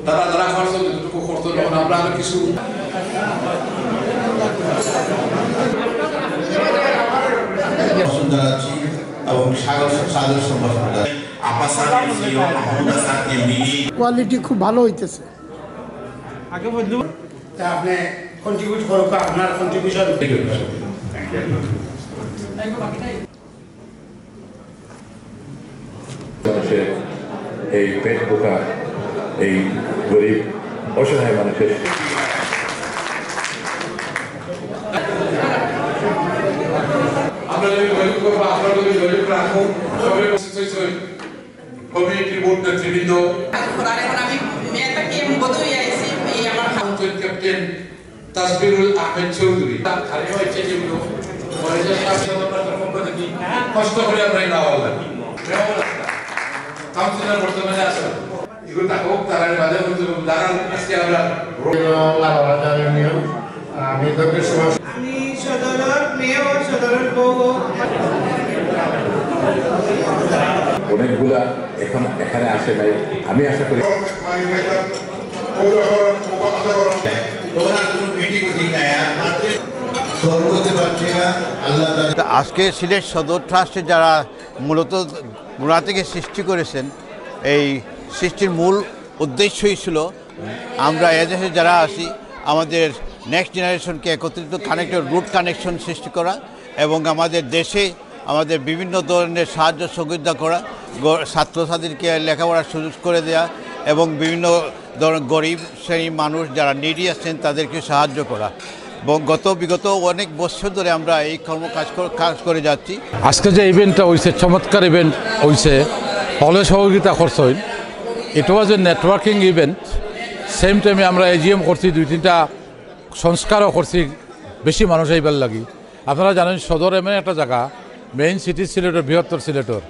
তারা খরচ যতটুকু খরচ তখন আমরা আরো কিছু জানাচ্ছি এবং সাদর সম্ভাষণ কোয়ালিটি খুব ভালো হইতেছে। আগে বললু আপনি কন্ট্রিবিউট করুক, আপনার কন্ট্রিবিউশন মানুষের এই পেট পোকা, এই গরিব অসহায় মানুষের কমিউনিটির বোর্ড নেতৃবৃন্দ, ক্যাপ্টেন তাসবিরুল আহমেদ চৌধুরী, কষ্ট করে আমরা নেওয়া লাগি কাউন্সিলর বর্তমানে আছে এগুলো থাকুক তারা বাধা করতে দাঁড়ান। আজকে আমরা আমি সদরের মেয়ে ও সদরের বউ অনেকগুলা এখন এখানে আসে নাই। আমি আশা করি আজকে সিলেট সদর ট্রাস্টে যারা মূলত গোড়া থেকে সৃষ্টি করেছেন, এই সৃষ্টির মূল উদ্দেশ্যই ছিল আমরা এদেশে যারা আছি আমাদের নেক্সট জেনারেশনকে একত্রিত কানেক্টেড রুট কানেকশন সৃষ্টি করা এবং আমাদের দেশে আমাদের বিভিন্ন ধরনের সাহায্য সহযোগিতা করা, ছাত্রছাত্রীদেরকে লেখাপড়ার সুযোগ করে দেওয়া এবং বিভিন্ন ধরনের গরিব শ্রেণীর মানুষ যারা নিডি আছেন তাদেরকে সাহায্য করা। বিগত অনেক বছর ধরে আমরা এই কাজ করে যাচ্ছি। আজকে যে ইভেন্টটা হয়েছে, চমৎকার ইভেন্ট হয়েছে, হলে সহযোগিতা করছে। ইট ওয়াজ এ নেটওয়ার্কিং ইভেন্ট। সেম টাইমে আমরা এজিএম করছি, 2-3টা সংস্কারও করছি বেশি মানুষ এইবার লাগি। আপনারা জানেন সদর এমন একটা জায়গা, মেইন সিটি সিলেটর, বৃহত্তর সিলেটর।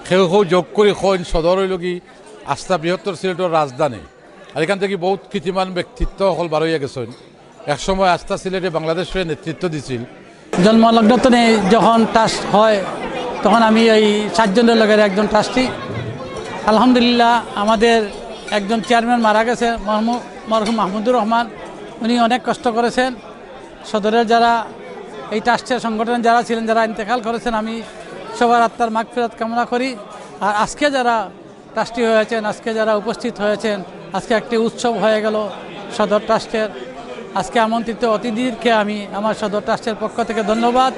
কেউ যোগ করে কইন সদর হইল কি আস্থা বৃহত্তর সিলেটর রাজধানী। আর এখান থেকে বহুত কীর্তিমান ব্যক্তিত্ব সকল বার হইয়া গেছেন। একসময় আস্থা সিলেটে বাংলাদেশের নেতৃত্ব দিছিল। জন্মলগ্নতনে যখন ট্রাস্ট হয় তখন আমি এই 7 জনের লগের একজন ট্রাস্টি। আলহামদুলিল্লাহ আমাদের একজন চেয়ারম্যান মারা গেছে, মরহুম মাহমুদুর রহমান। উনি অনেক কষ্ট করেছেন। সদরের যারা এই ট্রাস্টের সংগঠনের যারা ছিলেন, যারা ইন্তেকাল করেছেন, আমি সবার আত্মার মাগফিরাত কামনা করি। আর আজকে যারা ট্রাস্টি হয়েছেন, আজকে যারা উপস্থিত হয়েছেন, আজকে একটি উৎসব হয়ে গেল সদর ট্রাস্টের। আজকে আমন্ত্রিত অতিথিদেরকে আমি আমার সদর ট্রাস্টের পক্ষ থেকে ধন্যবাদ।